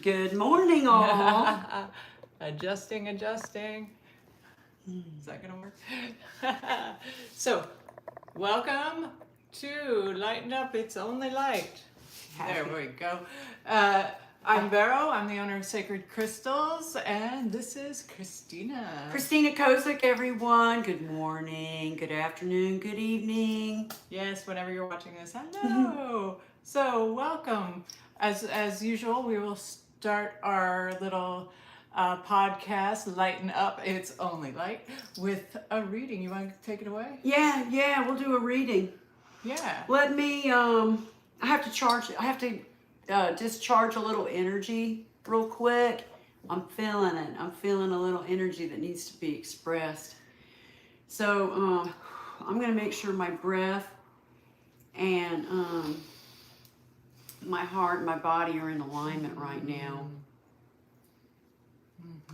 Good morning, all. Adjusting. Is that gonna work? So, welcome to Lighten Up, It's Only Light. There we go. I'm Vero, I'm the owner of Sacred Crystals, and this is Christina. Christina K, everyone. Good morning, good afternoon, good evening. Yes, whenever you're watching this, hello. So, welcome. As usual, we will start our little podcast, Lighten Up, It's Only Light, with a reading. You want to take it away? Yeah, we'll do a reading. Yeah. Let me, I have to discharge a little energy real quick. I'm feeling it. I'm feeling a little energy that needs to be expressed. So, I'm going to make sure my breath and my heart and my body are in alignment right now.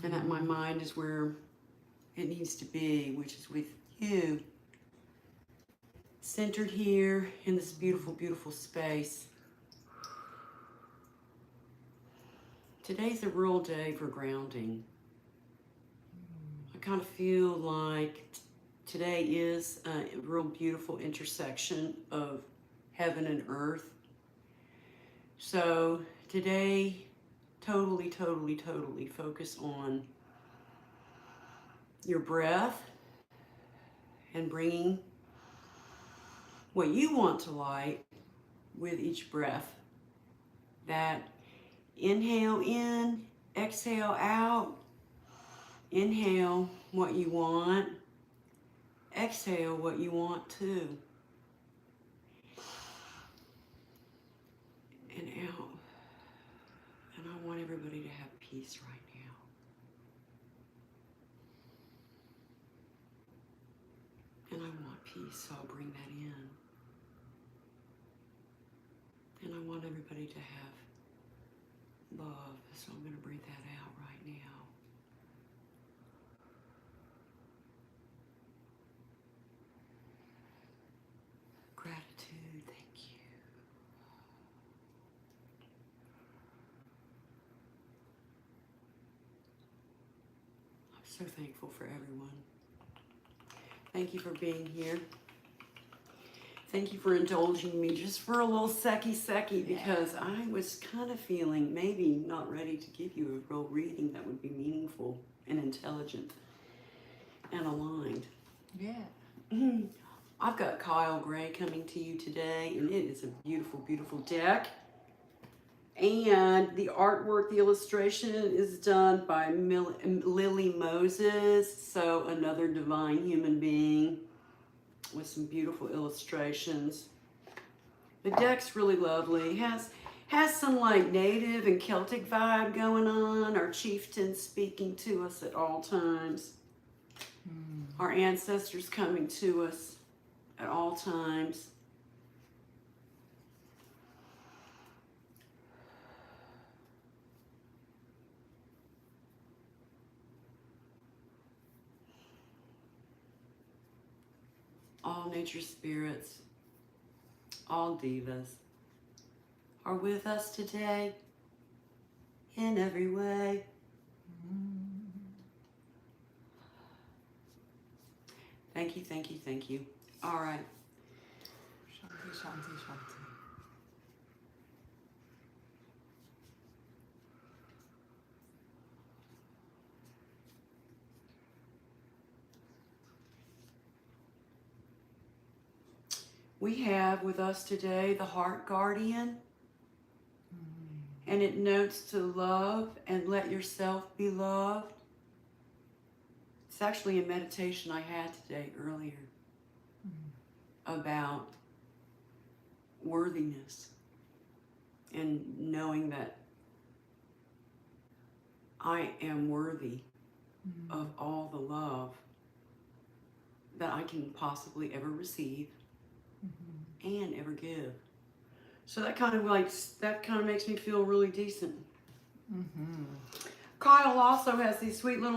And that my mind is where it needs to be, which is with you. Centered here in this beautiful, beautiful space. Today's a real day for grounding. I kind of feel like today is a real beautiful intersection of heaven and earth. So today, totally focus on your breath and bringing what you want to light with each breath. That inhale in, exhale out. Inhale what you want, exhale what you want to. And out. And I want everybody to have peace right now. And I want peace, so I'll bring that in. And I want everybody to have love, so I'm going to bring that out right now. Gratitude, thank you. I'm so thankful for everyone. Thank you for being here. Thank you for indulging me just for a little second because I was kind of feeling maybe not ready to give you a real reading that would be meaningful and intelligent and aligned. Yeah. I've got Kyle Gray coming to you today, and it is a beautiful, beautiful deck. And the artwork, the illustration is done by Lily Moses, so another divine human being with some beautiful illustrations. The deck's really lovely. Has some like native and Celtic vibe going on. Our chieftains speaking to us at all times. Our ancestors coming to us at all times. All nature spirits, all divas are with us today in every way. Thank you, thank you, thank you. All right. Shanti, shanti, shanti. We have with us today the Heart Guardian, and it notes to love and let yourself be loved. It's actually a meditation I had today earlier about worthiness and knowing that I am worthy of all the love that I can possibly ever receive and ever give. So that kind of makes me feel really decent. Kyle also has these sweet little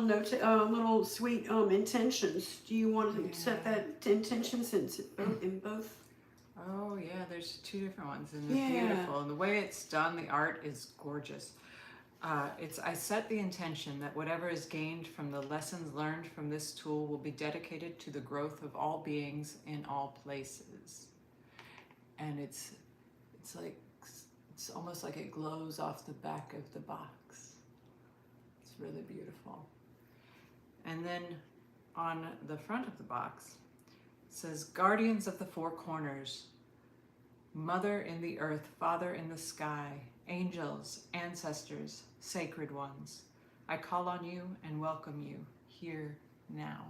intentions. Do you want to set that intention since in both? Oh yeah, there's two different ones, and they're beautiful. And the way it's done, the art is gorgeous. I set the intention that whatever is gained from the lessons learned from this tool will be dedicated to the growth of all beings in all places. And it's like, it's almost like it glows off the back of the box. It's really beautiful. And then on the front of the box, it says, Guardians of the Four Corners, Mother in the earth, Father in the sky, angels, ancestors, sacred ones, I call on you and welcome you here now.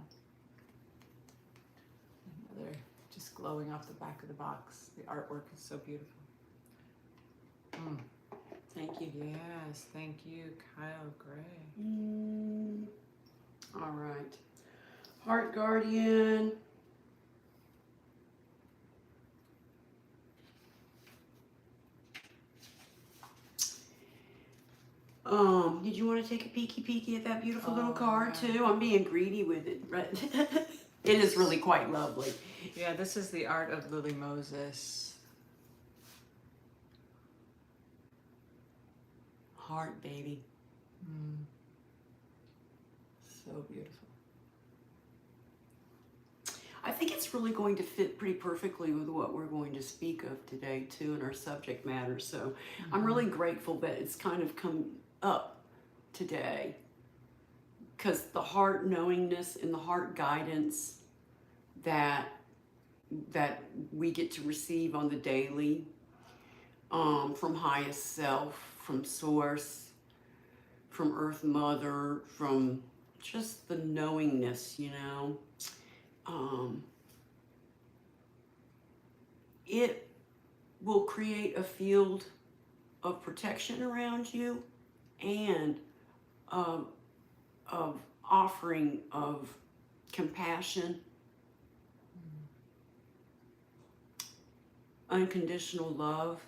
Another just glowing off the back of the box. The artwork is so beautiful. Thank you. Yes, thank you, Kyle Gray. All right. Heart Guardian. Did you want to take a peeky at that beautiful little card too? I'm being greedy with it, right? It is really quite lovely. Yeah, this is the art of Lily Moses. Heart, baby. So beautiful. I think it's really going to fit pretty perfectly with what we're going to speak of today too in our subject matter. So I'm really grateful that it's kind of come up today, because the heart knowingness and the heart guidance that we get to receive on the daily, from highest self, from source, from Earth Mother, from just the knowingness, you know, it will create a field of protection around you and of offering of compassion, unconditional love,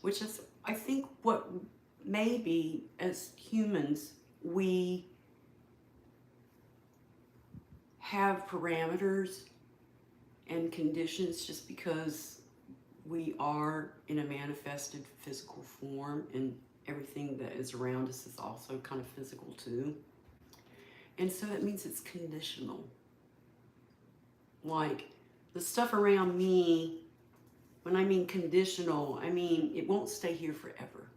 which is, I think, what maybe as humans we have parameters and conditions just because we are in a manifested physical form, and everything that is around us is also kind of physical too. And so that means it's conditional. Like the stuff around me, when I mean conditional, I mean it won't stay here forever.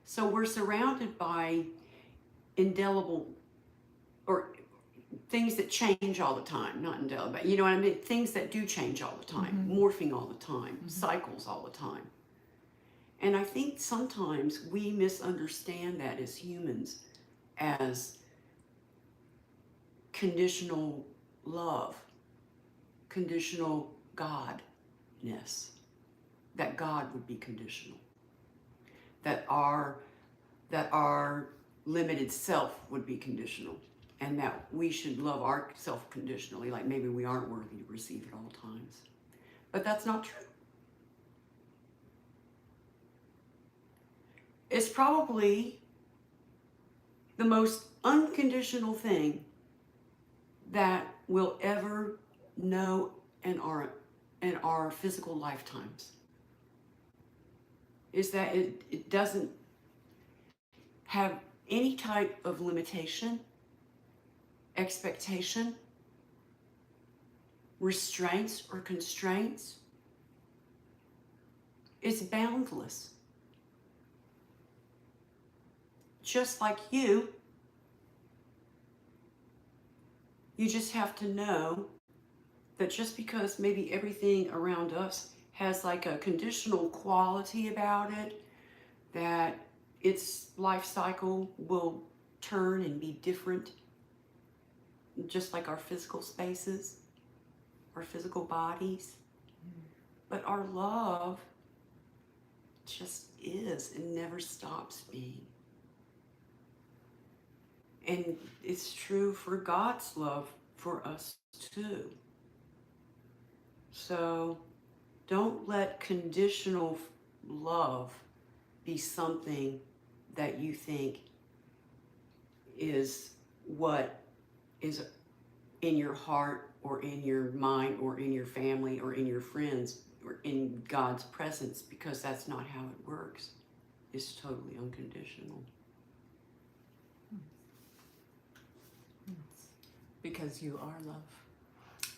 So we're surrounded by indelible, or things that change all the time, not indelible, you know what I mean? Things that do change all the time, morphing all the time, cycles all the time. And I think sometimes we misunderstand that as humans as conditional love, conditional godness, that God would be conditional, that our limited self would be conditional, and that we should love ourselves conditionally, like maybe we aren't worthy to receive at all times. But that's not true. It's probably the most unconditional thing that we'll ever know in our physical lifetimes. Is that it doesn't have any type of limitation, expectation, restraints or constraints. It's boundless. Just like you just have to know that just because maybe everything around us has like a conditional quality about it, that its life cycle will turn and be different, just like our physical spaces, our physical bodies. But our love just is and never stops being. And it's true for God's love for us too. So don't let conditional love be something that you think is what is in your heart or in your mind or in your family or in your friends or in God's presence, because that's not how it works. It's totally unconditional. Because you are love.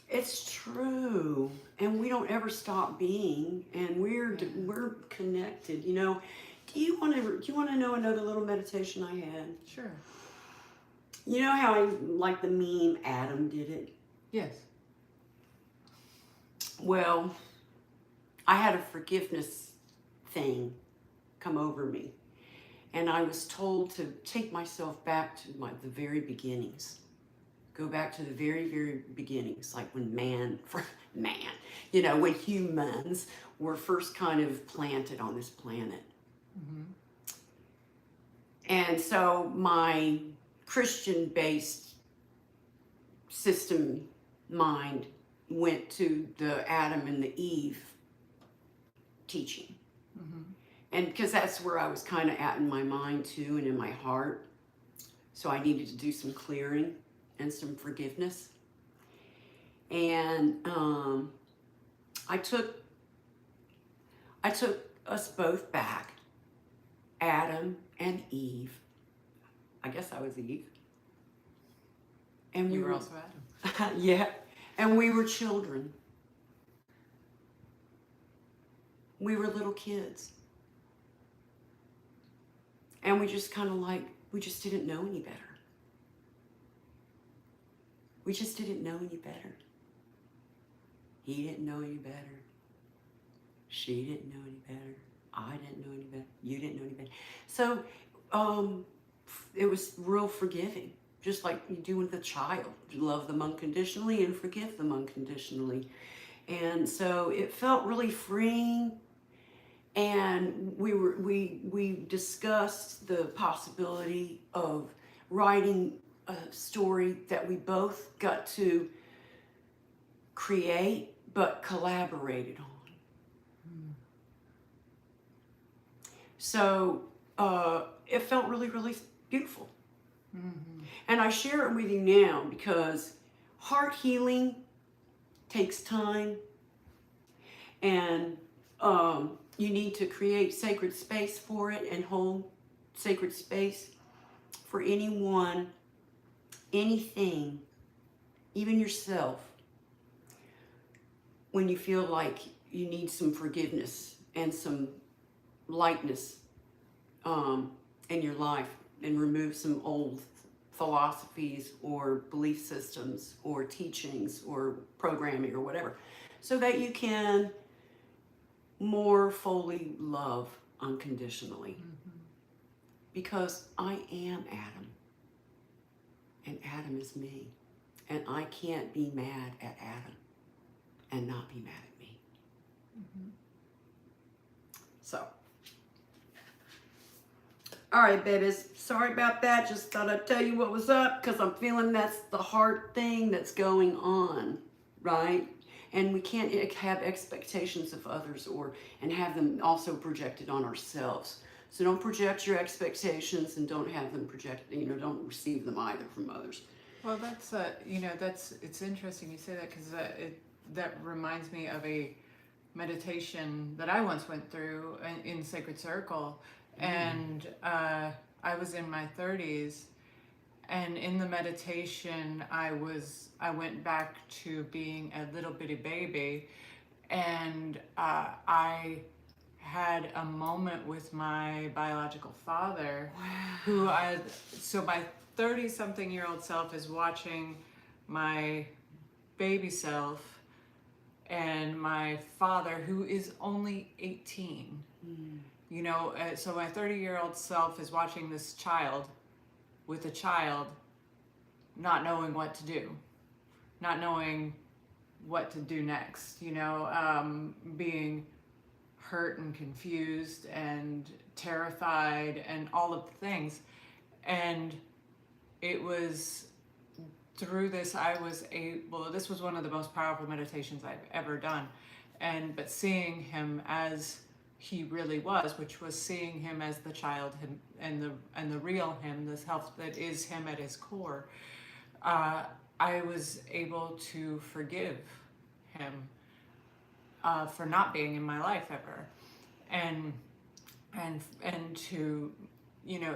It's true, and we don't ever stop being, and we're connected. You know, do you want to know another little meditation I had? Sure. You know how I like the meme Adam did it? Yes. Well, I had a forgiveness thing come over me, and I was told to take myself back to the very beginnings. Go back to the very, very beginnings, like when when humans were first kind of planted on this planet. Mm-hmm. And so my Christian-based system mind went to the Adam and the Eve teaching. Mm-hmm. And because that's where I was kind of at in my mind too, and in my heart. So I needed to do some clearing and some forgiveness. And I took us both back, Adam and Eve. I guess I was Eve. And You were also Adam. Yeah. And we were children. We were little kids. And we just kind of we just didn't know any better. We just didn't know any better. He didn't know any better. She didn't know any better. I didn't know any better. You didn't know any better. So it was real forgiving, just like you do with a child. You love them unconditionally and forgive them unconditionally. And so it felt really freeing. And we discussed the possibility of writing a story that we both got to create but collaborated on. So it felt really, really beautiful. Mm-hmm. And I share it with you now because heart healing takes time, and you need to create sacred space for it and hold sacred space for anyone, anything, even yourself, when you feel like you need some forgiveness and some lightness in your life, and remove some old philosophies or belief systems or teachings or programming or whatever, so that you can more fully love unconditionally. Mm-hmm. Because I am Adam, and Adam is me, and I can't be mad at Adam and not be mad at me. Mm-hmm. So, all right, babies, sorry about that. Just thought I'd tell you what was up, because I'm feeling that's the hard thing that's going on, right? And we can't have expectations of others and have them also projected on ourselves. So don't project your expectations, and don't have them projected, don't receive them either from others. Well, that's it's interesting you say that, because that reminds me of a meditation that I once went through in Sacred Circle. And I was in my 30s, and in the meditation I went back to being a little bitty baby, and I had a moment with my biological father. Wow. So my 30-something-year-old self is watching my baby self, and my father, who is only 18. So my 30-year-old self is watching this child with a child, not knowing what to do, not knowing what to do next, being hurt and confused and terrified and all of the things. And it was through this, this was one of the most powerful meditations I've ever done. But seeing him as he really was, which was seeing him as the child and the real him, the self that is him at his core, I was able to forgive him for not being in my life ever, and to, you know,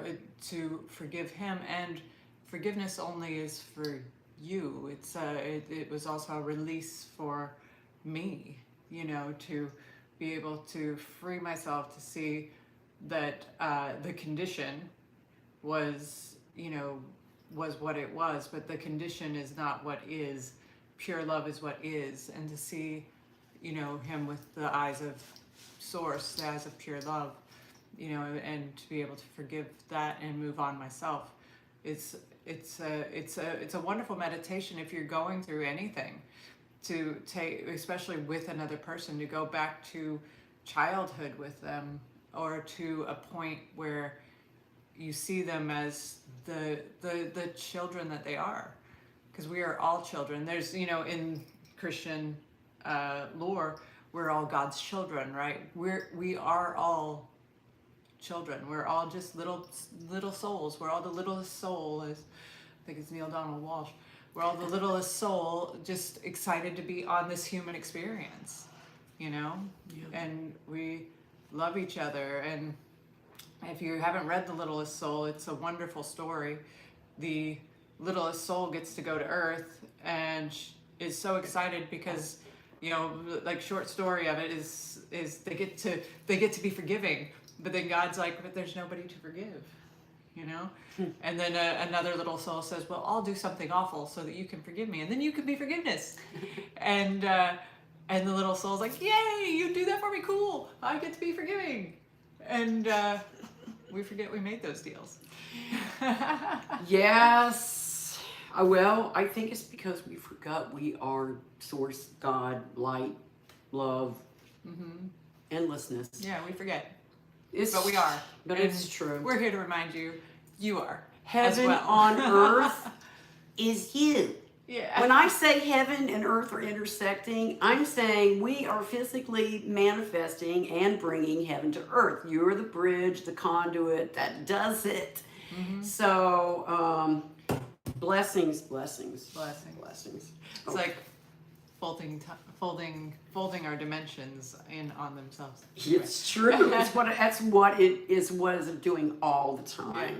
to forgive him. And forgiveness only is for you. It was also a release for me, you know, to be able to free myself to see that the condition was, you know, was what it was, but the condition is not what is. Pure love is what is. And to see, you know, him with the eyes of source, the eyes of pure love, you know, and to be able to forgive that and move on myself, it's a wonderful meditation if you're going through anything, to take, especially with another person, to go back to childhood with them, or to a point where you see them as the children that they are, because we are all children. There's, you know, in Christian lore, we're all God's children, right? We are all children. We're all just little souls. We're all the littlest soul, as I think it's Neil Donald Walsh. We're all the littlest soul, just excited to be on this human experience, you know? Yeah. And we love each other. And if you haven't read The Littlest Soul, it's a wonderful story. The littlest soul gets to go to Earth and is so excited because, you know, like, short story of it is they get to be forgiving, but then God's like, but there's nobody to forgive, you know? And then another little soul says, well, I'll do something awful so that you can forgive me, and then you can be forgiveness. And the little soul's like, yay, you do that for me, cool, I get to be forgiving. And we forget we made those deals. Yes. Well, I think it's because we forgot we are source, God, light, love, endlessness. Yeah, we forget. But we are. But it's true. We're here to remind you, you are. Heaven as well. on earth is you. Yeah. When I say heaven and earth are intersecting, I'm saying we are physically manifesting and bringing heaven to earth. You're the bridge, the conduit that does it. So, blessings. It's like folding our dimensions in on themselves. It's true. That's what it is doing all the time. Yeah.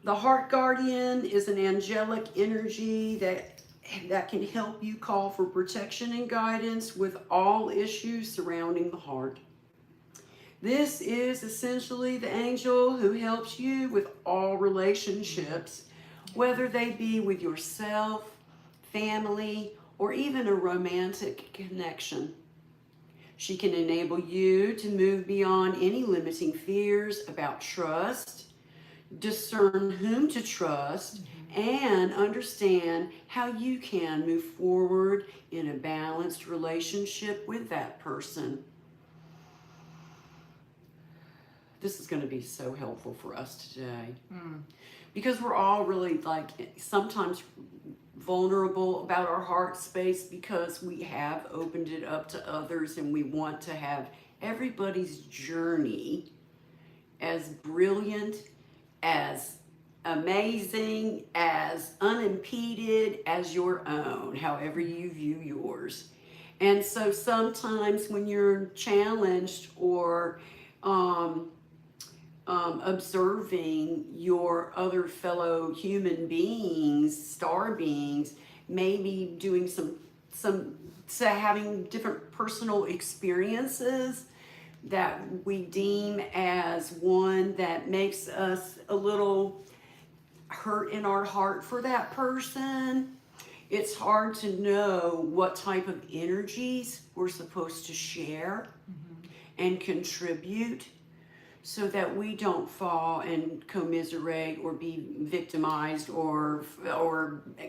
The heart guardian is an angelic energy that can help you call for protection and guidance with all issues surrounding the heart. This is essentially the angel who helps you with all relationships, whether they be with yourself, family, or even a romantic connection. She can enable you to move beyond any limiting fears about trust, discern whom to trust, and understand how you can move forward in a balanced relationship with that person. This is going to be so helpful for us today, because we're all really, like, sometimes vulnerable about our heart space because we have opened it up to others, and we want to have everybody's journey as brilliant, as amazing, as unimpeded as your own, however you view yours. And so sometimes when you're challenged or observing your other fellow human beings, star beings, maybe doing having different personal experiences that we deem as one that makes us a little hurt in our heart for that person, it's hard to know what type of energies we're supposed to share and contribute, so that we don't fall and commiserate or be victimized or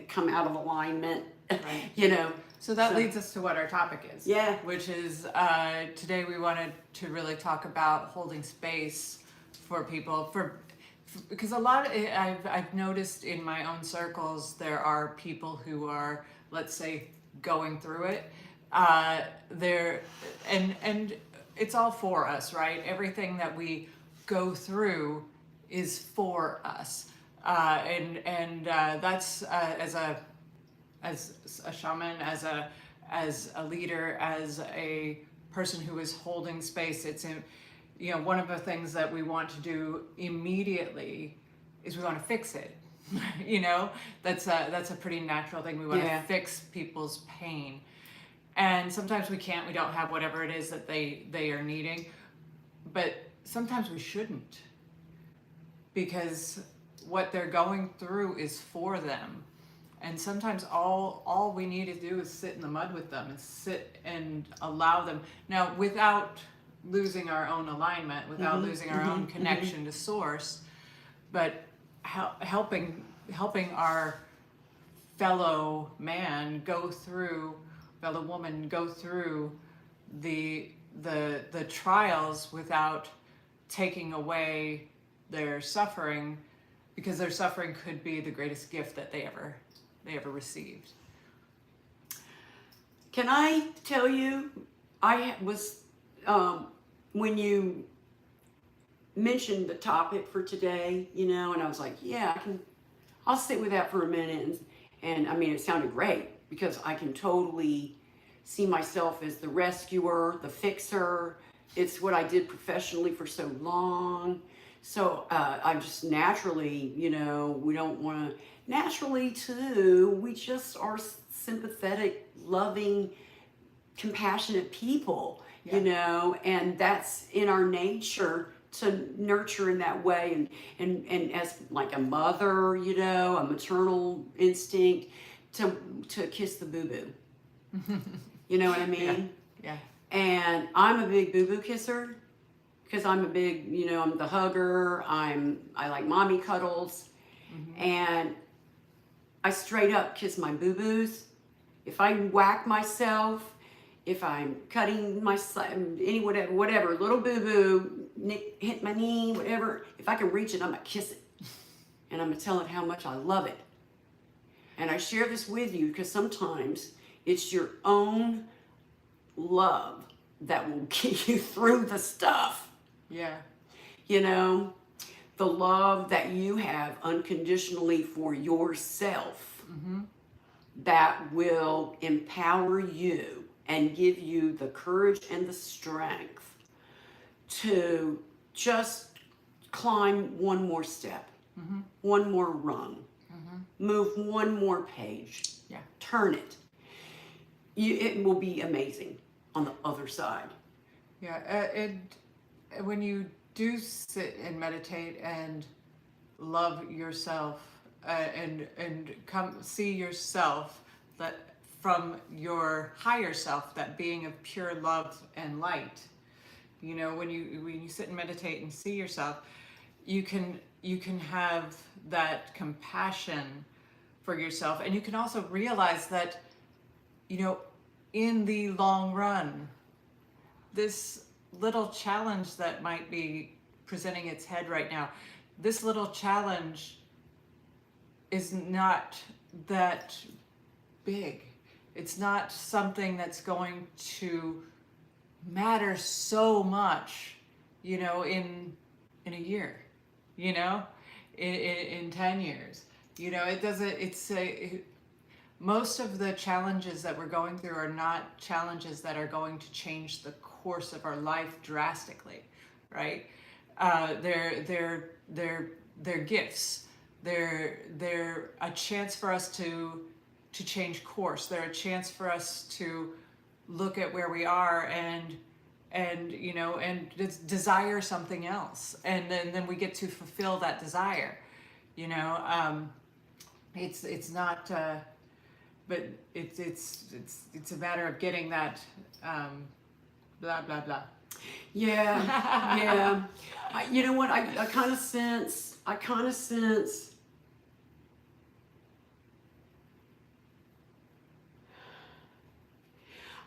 come out of alignment, right. You know. So that leads us to what our topic is. Yeah. Which is, today we wanted to really talk about holding space for people, because a lot of I've noticed in my own circles, there are people who are, let's say, going through it. And it's all for us, right? Everything that we go through is for us. And that's, as a as a shaman, as a leader, as a person who is holding space. It's in, you know, one of the things that we want to do immediately is we want to fix it. You know, that's a pretty natural thing. We want to fix people's pain, and sometimes we can't. We don't have whatever it is that they are needing, but sometimes we shouldn't, because what they're going through is for them. And sometimes all we need to do is sit in the mud with them and sit and allow them. Now, without losing our own alignment, without losing our own connection to source, but helping our fellow man go through, fellow woman go through the trials without taking away their suffering, because their suffering could be the greatest gift that they ever received. Can I tell you, I was, when you mentioned the topic for today, you know, and I was like, yeah, I'll sit with that for a minute. And I mean, it sounded great, because I can totally see myself as the rescuer, the fixer. It's what I did professionally for so long. So I'm just naturally, you know, we don't want to, naturally too, we just are sympathetic, loving, compassionate people, you know, and that's in our nature to nurture in that way. And as like a mother, you know, a maternal instinct to kiss the boo-boo. You know what I mean? Yeah. And I'm a big boo-boo kisser, because I'm a big, you know, I'm the hugger. I like mommy cuddles. And I straight up kiss my boo-boos. If I whack myself, if I'm cutting myself, whatever, little boo-boo, hit my knee, whatever, if I can reach it, I'm gonna kiss it. And I'm gonna tell it how much I love it. And I share this with you because sometimes it's your own love that will get you through the stuff. Yeah. You know, the love that you have unconditionally for yourself, that will empower you and give you the courage and the strength to just climb one more step, one more rung, move one more page, turn it. It will be amazing on the other side. Yeah, and when you do sit and meditate and love yourself, and come see yourself, that from your higher self, that being of pure love and light, you know, when you sit and meditate and see yourself, you can have that compassion for yourself, and you can also realize that, you know, in the long run, this little challenge that might be presenting its head right now, this little challenge is not that big. It's not something that's going to matter so much, you know, in a year, you know, in 10 years, you know, it doesn't, most of the challenges that we're going through are not challenges that are going to change the course of our life drastically, right? They're gifts. They're a chance for us to change course. They're a chance for us to look at where we are and you know, and desire something else, and then we get to fulfill that desire, you know. It's not, but it's a matter of getting that blah blah blah. Yeah, yeah. You know what? I kind of sense.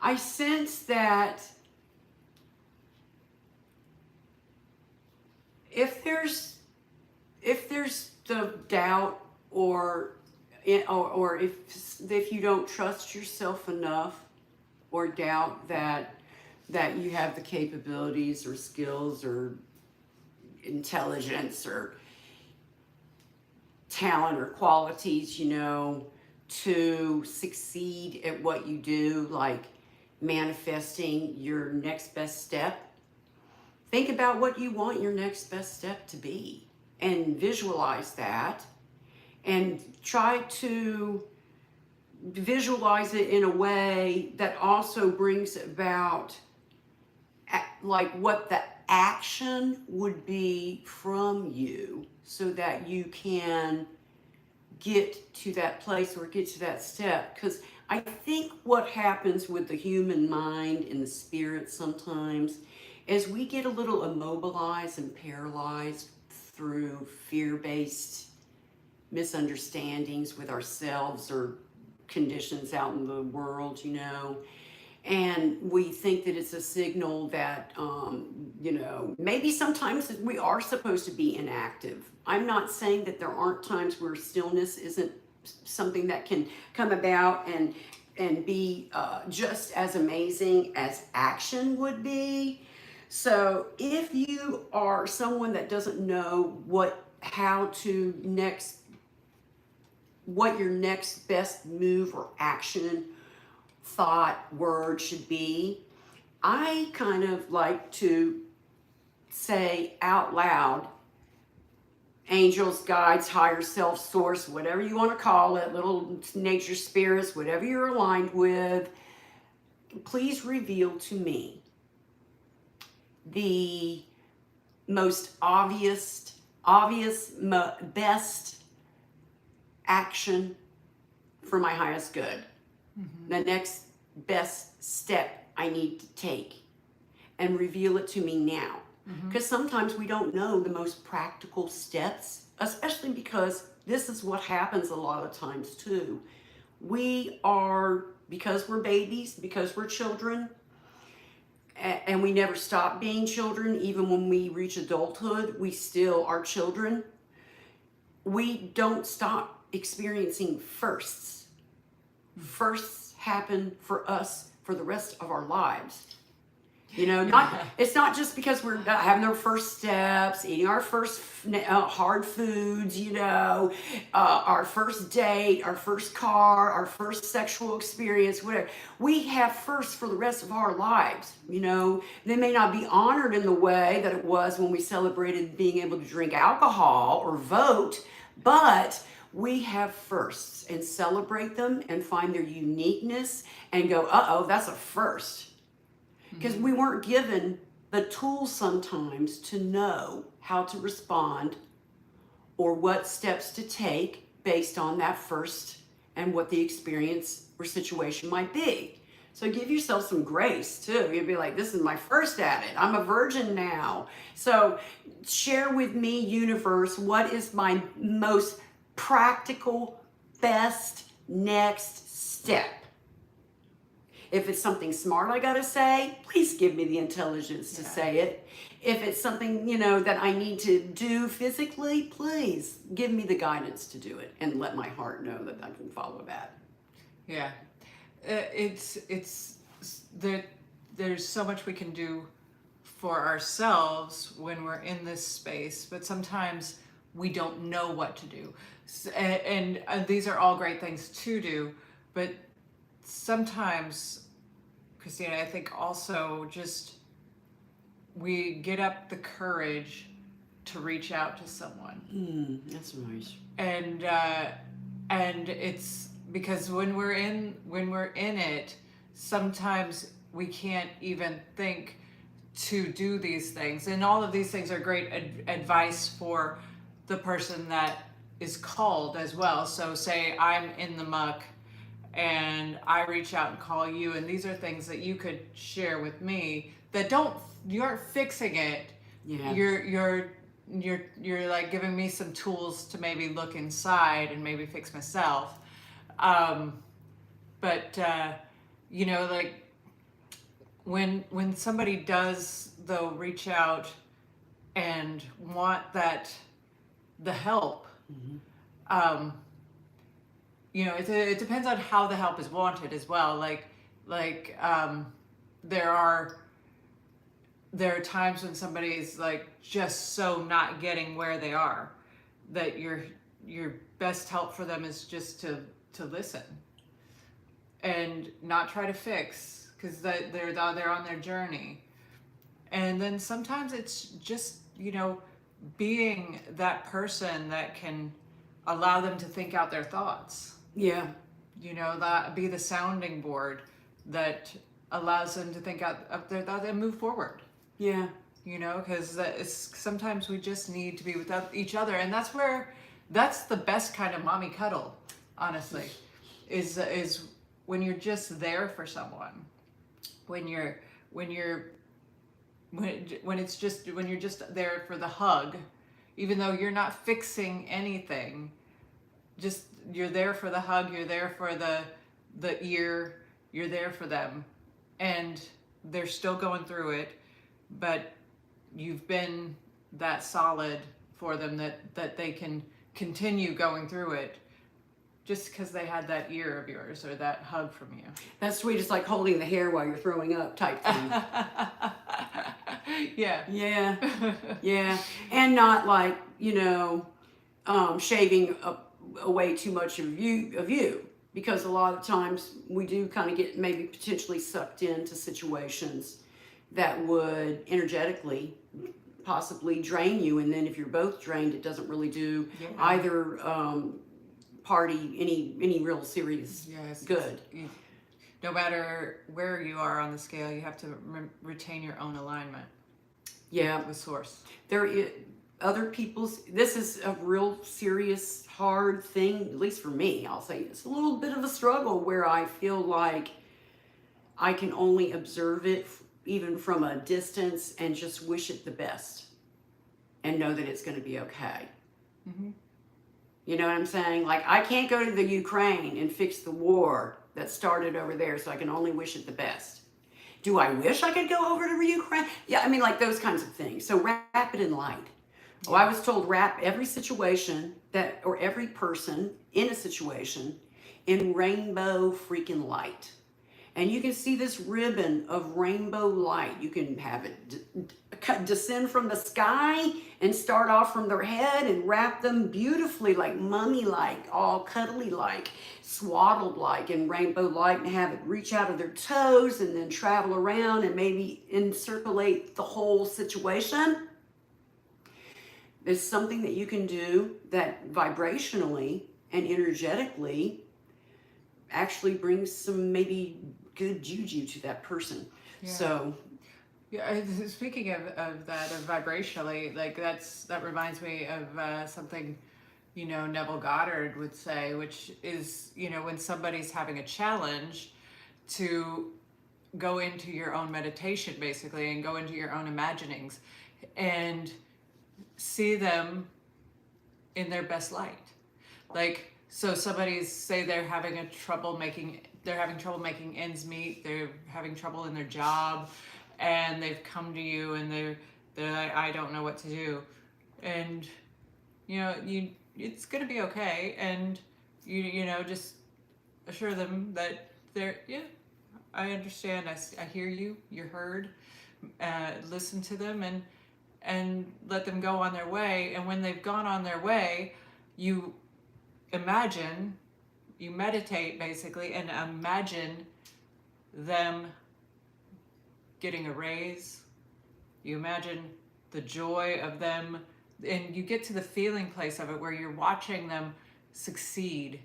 I sense that if there's the doubt, or if you don't trust yourself enough, or doubt that you have the capabilities or skills or intelligence or talent or qualities, you know, to succeed at what you do, like manifesting your next best step, think about what you want your next best step to be and visualize that, and try to visualize it in a way that also brings about like what the action would be from you, so that you can get to that place or get to that step. Because I think what happens with the human mind and the spirit sometimes is we get a little immobilized and paralyzed through fear-based misunderstandings with ourselves or conditions out in the world, you know. And we think that it's a signal that, you know, maybe sometimes we are supposed to be inactive. I'm not saying that there aren't times where stillness isn't something that can come about and be just as amazing as action would be. So if you are someone that doesn't know what your next best move or action, thought, word should be, I kind of like to say out loud, angels, guides, higher self, source, whatever you want to call it, little nature spirits, whatever you're aligned with, please reveal to me the most obvious, best action for my highest good. The next best step I need to take, and reveal it to me now. Because sometimes we don't know the most practical steps, especially because this is what happens a lot of times too. Because we're babies, because we're children, and we never stop being children, even when we reach adulthood, we still are children. We don't stop experiencing firsts. Firsts happen for us for the rest of our lives. You know, it's not just because we're having our first steps, eating our first hard foods, you know, our first date, our first car, our first sexual experience, whatever. We have firsts for the rest of our lives, you know. They may not be honored in the way that it was when we celebrated being able to drink alcohol or vote, but we have firsts, and celebrate them and find their uniqueness and go, uh-oh, that's a first. Because we weren't given the tools sometimes to know how to respond or what steps to take based on that first and what the experience or situation might be. So give yourself some grace too. You'd be like, this is my first at it. I'm a virgin now. So share with me, universe, what is my most practical, best next step? If it's something smart I gotta say, please give me the intelligence to say it. If it's something, you know, that I need to do physically, please give me the guidance to do it and let my heart know that I can follow that. Yeah. There's so much we can do for ourselves when we're in this space, but sometimes we don't know what to do. And these are all great things to do, but sometimes, Christina, I think also just we get up the courage to reach out to someone. That's nice. And it's because when we're in it, sometimes we can't even think to do these things. And all of these things are great advice for the person that is called as well. So say I'm in the muck and I reach out and call you, and these are things that you could share with me that you aren't fixing it. Yeah. You're like giving me some tools to maybe look inside and maybe fix myself. But you know, like when somebody does though reach out and want the help, you know, it depends on how the help is wanted as well. There are times when somebody is like just so not getting where they are that your best help for them is just to to listen and not try to fix, because they're on their journey. And then sometimes it's just, you know, being that person that can allow them to think out their thoughts. Yeah. You know, that be the sounding board that allows them to think out their thoughts and move forward. Yeah. You know, because sometimes we just need to be with each other, and that's the best kind of mommy cuddle, honestly, is when you're just there for someone, when you're just there for the hug, even though you're not fixing anything, just you're there for the hug, you're there for the ear, you're there for them, and they're still going through it, but you've been that solid for them that they can continue going through it just because they had that ear of yours or that hug from you. That's sweet. It's like holding the hair while you're throwing up type thing. Yeah. Yeah. Yeah. And not like, you know, shaving away too much of you. Because a lot of times we do kind of get maybe potentially sucked into situations that would energetically possibly drain you, and then if you're both drained, it doesn't really do either party any real serious good. No matter where you are on the scale, you have to retain your own alignment. Yeah, with source. There is other people's. This is a real serious, hard thing. At least for me, I'll say it's a little bit of a struggle where I feel like I can only observe it even from a distance and just wish it the best and know that it's going to be okay. Mm-hmm. You know what I'm saying? Like, I can't go to the Ukraine and fix the war that started over there, so I can only wish it the best. Do I wish I could go over to Ukraine? Yeah, I mean, like those kinds of things. So wrap it in light. Oh, I was told wrap every situation or every person in a situation in rainbow freaking light. And you can see this ribbon of rainbow light. You can have it descend from the sky and start off from their head and wrap them beautifully, like mummy-like, all cuddly-like, swaddled-like in rainbow light, and have it reach out of their toes and then travel around and maybe encirculate the whole situation. There's something that you can do that vibrationally and energetically actually brings some maybe good juju to that person. Yeah. So yeah, speaking of that, of vibrationally, like that reminds me of something, you know, Neville Goddard would say, which is, you know, when somebody's having a challenge, to go into your own meditation basically and go into your own imaginings and see them in their best light. Like, so somebody's, say they're having trouble making ends meet, they're having trouble in their job, and they've come to you and they're like, I don't know what to do. And you know, it's gonna be okay, and you know, just assure them that I understand, I hear you, you're heard. Listen to them and let them go on their way. And when they've gone on their way, you meditate basically and imagine them getting a raise. You imagine the joy of them, and you get to the feeling place of it where you're watching them succeed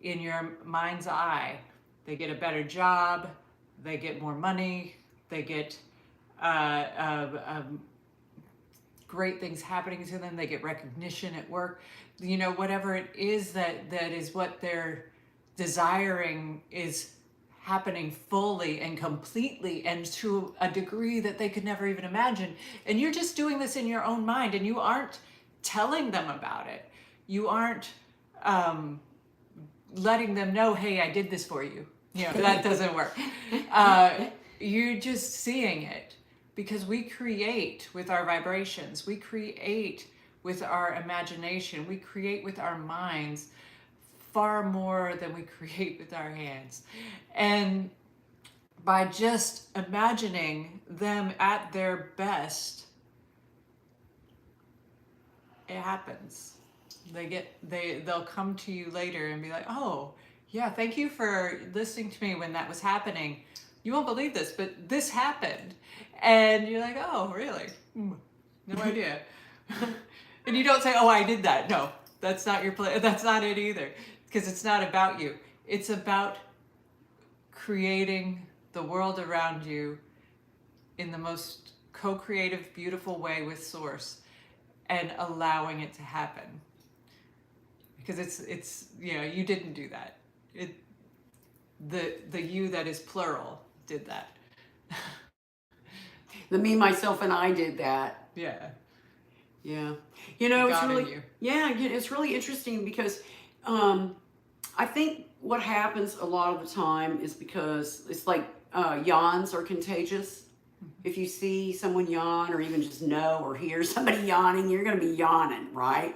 in your mind's eye. They get a better job, they get more money, they get great things happening to them, they get recognition at work, you know, whatever it is that is what they're desiring is happening fully and completely and to a degree that they could never even imagine. And you're just doing this in your own mind, and you aren't telling them about it. You aren't letting them know, hey, I did this for you. You know, that doesn't work. You're just seeing it, because we create with our vibrations, we create with our imagination, we create with our minds far more than we create with our hands. And by just imagining them at their best, it happens. They'll come to you later and be like, oh, Yeah, thank you for listening to me when that was happening. You won't believe this, but this happened. And you're like, oh, really? No idea. And you don't say, oh, I did that. No, that's not your play. That's not it either. Because it's not about you. It's about creating the world around you in the most co-creative, beautiful way with Source and allowing it to happen. Because it's you didn't do that. The you that is plural did that. The me, myself, and I did that. Yeah. Yeah. It's God in really, you. it's really interesting because I think what happens a lot of the time is because it's like yawns are contagious. If you see someone yawn or even just know or hear somebody yawning, you're going to be yawning, right?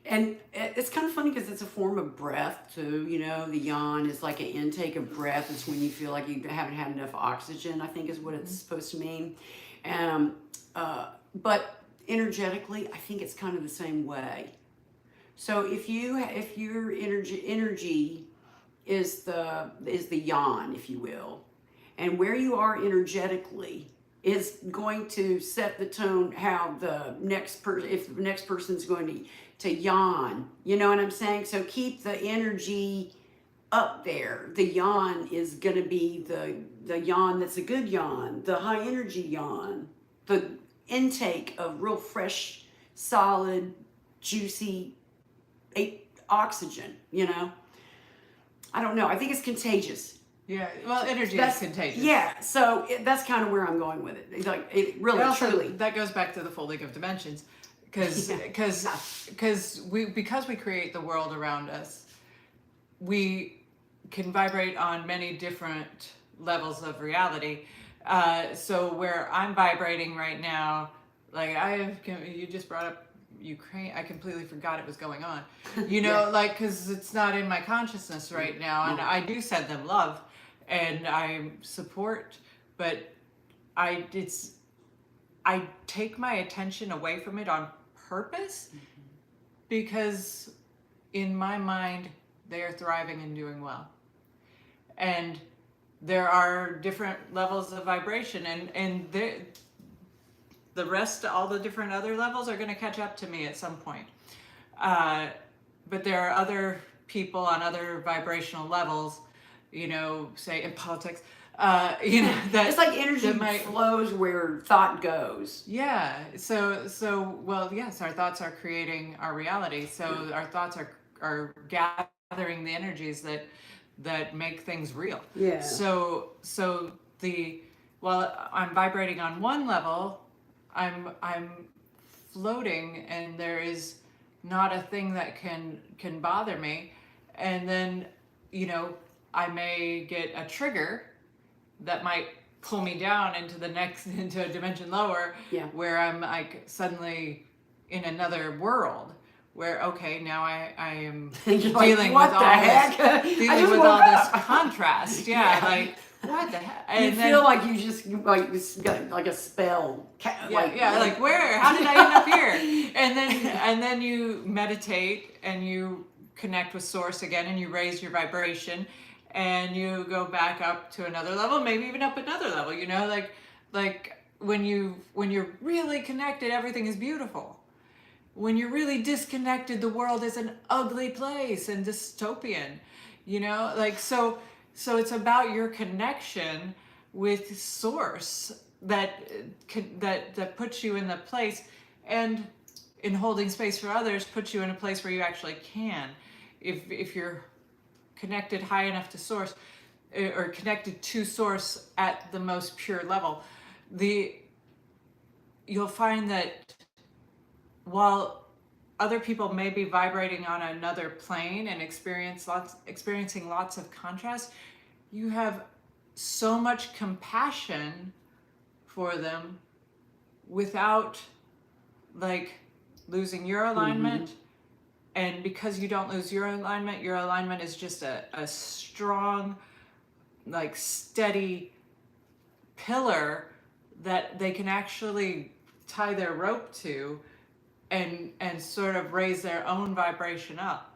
And it's kind of funny because it's a form of breath too. The yawn is like an intake of breath. It's when you feel like you haven't had enough oxygen, I think is what it's supposed to mean. But energetically, I think it's kind of the same way. So if your energy is the yawn, if you will, and where you are energetically is going to set the tone how the next person, if the next person's going to yawn, you know what I'm saying? So keep the energy up there. The yawn is going to be the yawn that's a good yawn, the high energy yawn, the intake of real fresh, solid, juicy oxygen, I don't know. I think it's contagious. Yeah, well, energy is contagious. Yeah, so that's kind of where I'm going with it. It's like, it really, truly. That goes back to the folding of dimensions. Because we create the world around us, we can vibrate on many different levels of reality. So where I'm vibrating right now, like you just brought up Ukraine, I completely forgot it was going on. Because it's not in my consciousness right now, and I do send them love, and I support, but I take my attention away from it on purpose because in my mind they are thriving and doing well, and there are different levels of vibration, and the rest, all the different other levels are going to catch up to me at some point. But there are other people on other vibrational levels, say in politics, that it's like energy flows where thought goes. Yeah. So well, yes, our thoughts are creating our reality. So our thoughts are gathering the energies that make things real. Yeah. So while I'm vibrating on one level, I'm floating, and there is not a thing that can bother me. And then, I may get a trigger that might pull me down into a dimension lower, where I'm like suddenly in another world. Where now I am dealing with all this contrast. Yeah, like what the heck? And you feel like you just got like a spell. Like where? How did I end up here? And then you meditate and you connect with Source again, and you raise your vibration, and you go back up to another level, maybe even up another level. Like when you're really connected, everything is beautiful. When you're really disconnected, the world is an ugly place and dystopian, so it's about your connection with Source that puts you in the place, and in holding space for others puts you in a place where you actually can, if you're connected high enough to Source, or connected to Source at the most pure level, you'll find that while other people may be vibrating on another plane and experiencing lots of contrast, you have so much compassion for them without losing your alignment. And because you don't lose your alignment is just a strong, steady pillar that they can actually tie their rope to and sort of raise their own vibration up.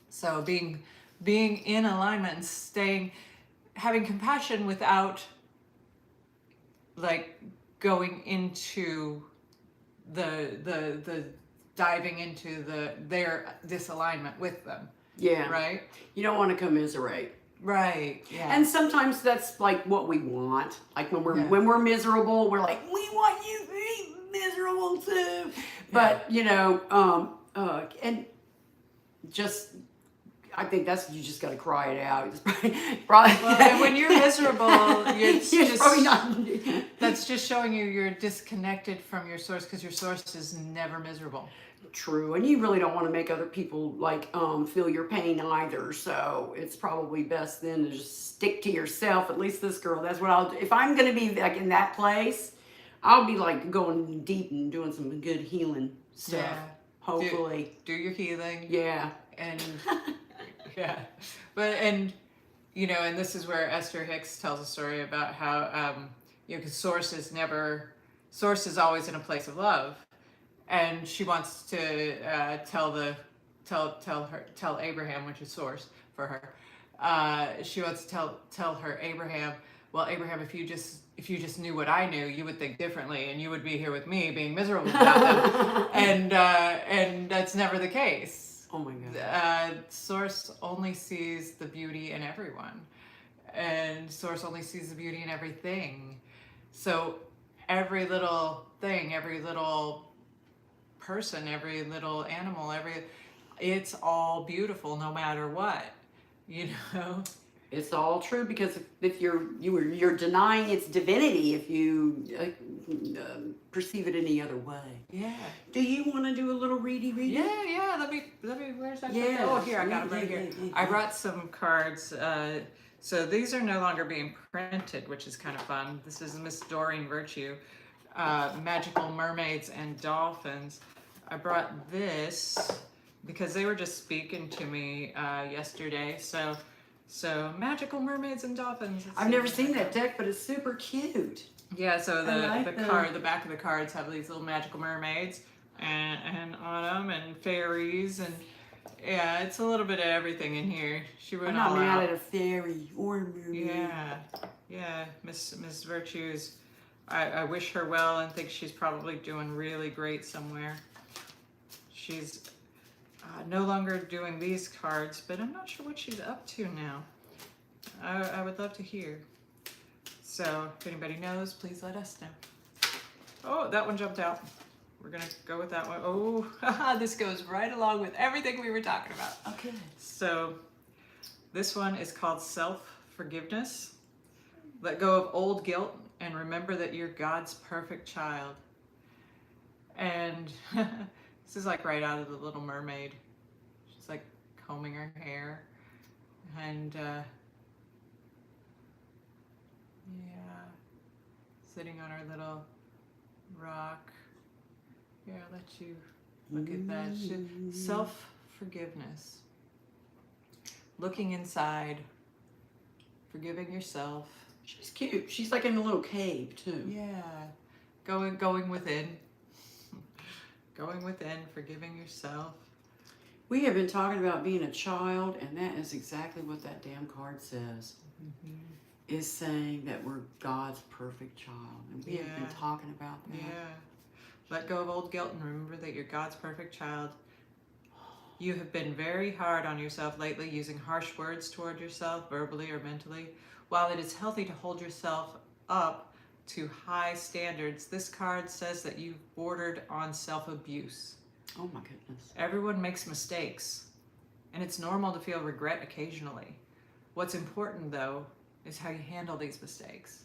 So being being in alignment and having compassion without like going into the diving into their disalignment with them. Yeah. Right? You don't want to commiserate. Right. Yeah. And sometimes that's like what we want. Like when we're miserable, we're like, we want you to be miserable too. But and just I think you just got to cry it out. It's probably well, and when you're miserable, you're probably not. That's just showing you're disconnected from your source, because your source is never miserable. True, and you really don't want to make other people like feel your pain either. So it's probably best then to just stick to yourself. At least this girl, that's what I'll do. If I'm gonna be like in that place, I'll be like going deep and doing some good healing stuff. Yeah. Hopefully, do your healing. Yeah, and yeah, and this is where Esther Hicks tells a story about how because source is always in a place of love. And she wants to tell Abraham, which is source for her. She wants to tell her Abraham, well, Abraham, if you just knew what I knew, you would think differently, and you would be here with me being miserable about them. And that's never the case. Oh my God. Source only sees the beauty in everyone, and source only sees the beauty in everything. So every little thing, every little person, every little animal, it's all beautiful no matter what, It's all true, because if you're denying its divinity if you perceive it any other way. Yeah. Do you want to do a little ready? Yeah. Let me. Where's that? Yeah. Oh, here, I got them right here. I brought some cards. So these are no longer being printed, which is kind of fun. This is Miss Doreen Virtue, Magical Mermaids and Dolphins. I brought this because they were just speaking to me yesterday. So Magical Mermaids and Dolphins. I've never seen that deck, but it's super cute. Yeah, so the back of the cards have these little magical mermaids and autumn and fairies, and yeah, it's a little bit of everything in here. She went all out. I'm not mad at a fairy or a mermaid. Yeah, Miss Virtues. I wish her well and think she's probably doing really great somewhere. She's no longer doing these cards, but I'm not sure what she's up to now. I would love to hear. So if anybody knows, please let us know. Oh, that one jumped out. We're gonna go with that one. Oh, this goes right along with everything we were talking about. Okay. So this one is called Self-Forgiveness. Let go of old guilt and remember that you're God's perfect child. And this is like right out of The Little Mermaid. She's like combing her hair, and sitting on her little rock. Here, I'll let you look at that. Self-forgiveness. Looking inside, forgiving yourself. She's cute. She's like in a little cave too. Yeah, going within. Going within, forgiving yourself. We have been talking about being a child, and that is exactly what that damn card says. Mm-hmm. Is saying that we're God's perfect child. And we have been talking about that. Yeah. Let go of old guilt and remember that you're God's perfect child. You have been very hard on yourself lately, using harsh words toward yourself, verbally or mentally. While it is healthy to hold yourself up to high standards, this card says that you've bordered on self-abuse. Oh my goodness. Everyone makes mistakes, and it's normal to feel regret occasionally. What's important, though, is how you handle these mistakes.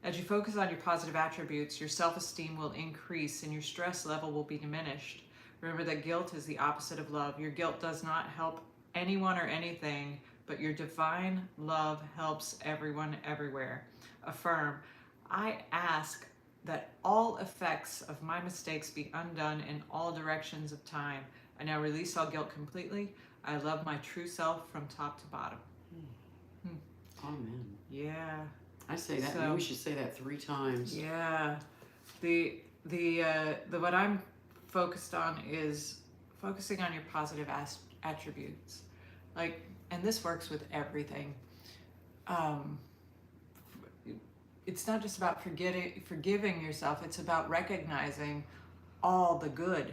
As you focus on your positive attributes, your self-esteem will increase and your stress level will be diminished. Remember that guilt is the opposite of love. Your guilt does not help anyone or anything, but your divine love helps everyone everywhere. Affirm, I ask that all effects of my mistakes be undone in all directions of time. I now release all guilt completely. I love my true self from top to bottom. Amen. Yeah. I say that. Maybe we should say that 3 times. Yeah. The what I'm focused on is focusing on your positive attributes. Like, and this works with everything. It's not just about forgiving yourself. It's about recognizing all the good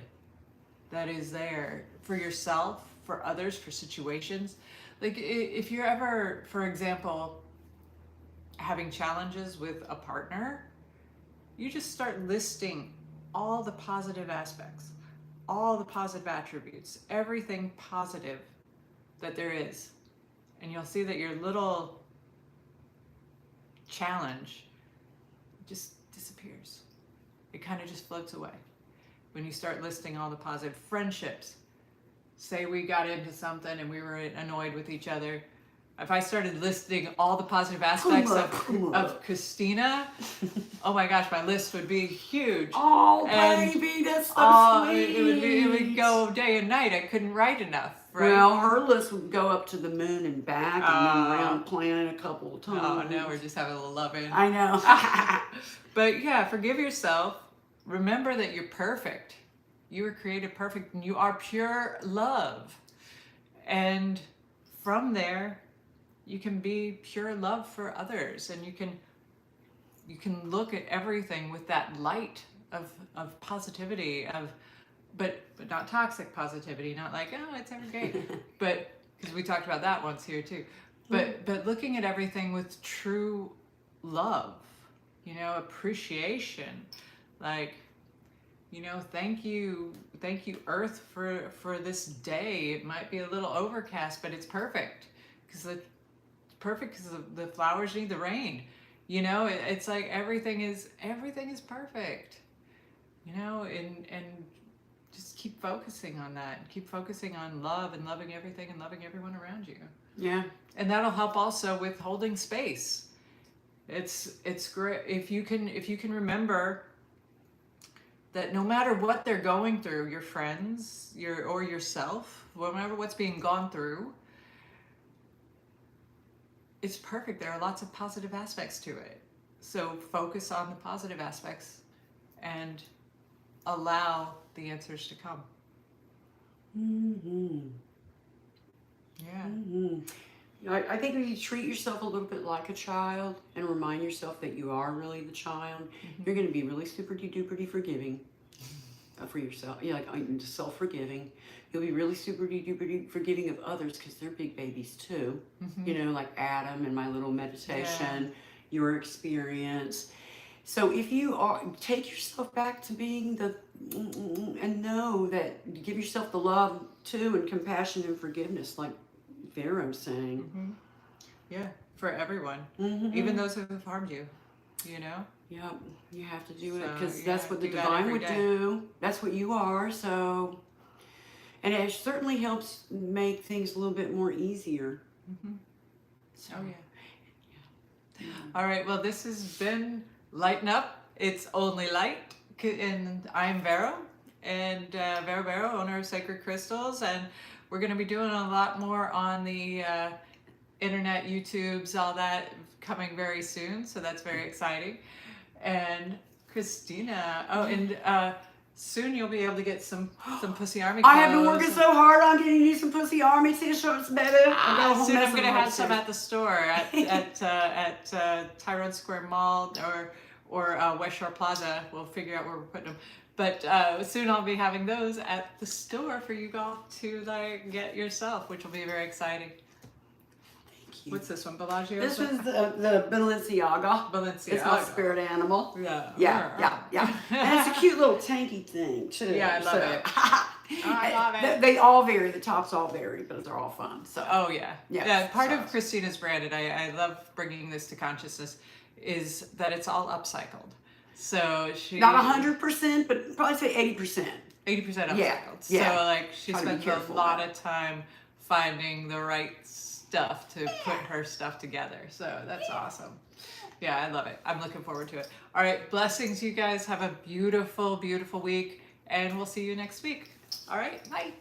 that is there for yourself, for others, for situations. Like if you're ever, for example, having challenges with a partner, you just start listing all the positive aspects, all the positive attributes, everything positive that there is. And you'll see that your little challenge just disappears. It kind of just floats away when you start listing all the positive. Friendships. Say we got into something and we were annoyed with each other. If I started listing all the positive aspects of Christina, oh my gosh, my list would be huge. Oh, and baby, that's so sweet. It would go day and night. I couldn't write enough. Right? Well, her list would go up to the moon and back, and then around the planet a couple of times. Oh, now we're just having a little love-in. I know. But yeah, forgive yourself. Remember that you're perfect. You were created perfect, and you are pure love. And from there, you can be pure love for others, and you can look at everything with that light of positivity, but not toxic positivity, not like, oh, it's every day, but because we talked about that once here too, but looking at everything with true love, appreciation, like, thank you Earth for this day. It might be a little overcast, but it's perfect because the flowers need the rain. It's like everything is perfect. And just keep focusing on that. Keep focusing on love and loving everything and loving everyone around you. Yeah. And that'll help also with holding space. It's great if you can remember that no matter what they're going through, your friends, or yourself, whatever what's being gone through, it's perfect. There are lots of positive aspects to it. So focus on the positive aspects and allow the answers to come. Mm-hmm. Yeah. Mm-hmm. I think if you treat yourself a little bit like a child and remind yourself that you are really the child, you're going to be really super duper forgiving for yourself. Yeah, like self-forgiving. You'll be really super duper forgiving of others because they're big babies too. Like Adam and my little meditation, your experience. So if you take yourself back to being and know that, give yourself the love too and compassion and forgiveness, like Vero's saying. Yeah, for everyone, even those who have harmed you, Yeah, you have to do it So, because yeah, that's what the do that divine every would day. do. That's what you are. So, and it certainly helps make things a little bit more easier. So, Oh yeah. All right. Well, this has been Lighten Up. It's only light, and I'm Vero, and Vero Bero, owner of Sacred Crystals, and we're going to be doing a lot more on the internet, YouTubes, all that coming very soon. So that's very exciting. And Christina, and soon you'll be able to get some Pussy Army clothes. I have been working so hard on getting you some Pussy Army t-shirts, baby. Soon I'm going to have some at the store at Tyrone Square Mall or West Shore Plaza. We'll figure out where we're putting them. But soon I'll be having those at the store for you all to get yourself, which will be very exciting. Thank you. What's this one, Bellagio? This is the Balenciaga. Balenciaga. It's my spirit animal. Yeah. Yeah. And it's a cute little tanky thing too. Yeah, I love it. I love it. They all vary. The tops all vary, but they're all fun. So. Oh yeah. Yes, Yeah. Part so. of Christina's brand, and I love bringing this to consciousness, is that it's all upcycled. So she Not 100%, but probably say 80%. 80% upcycled. Yeah. So she Try to be spends a careful lot about of time finding the right stuff to put her stuff together. So that's awesome. Yeah, I love it. I'm looking forward to it. All right, blessings, you guys. Have a beautiful, beautiful week, and we'll see you next week. All right, bye.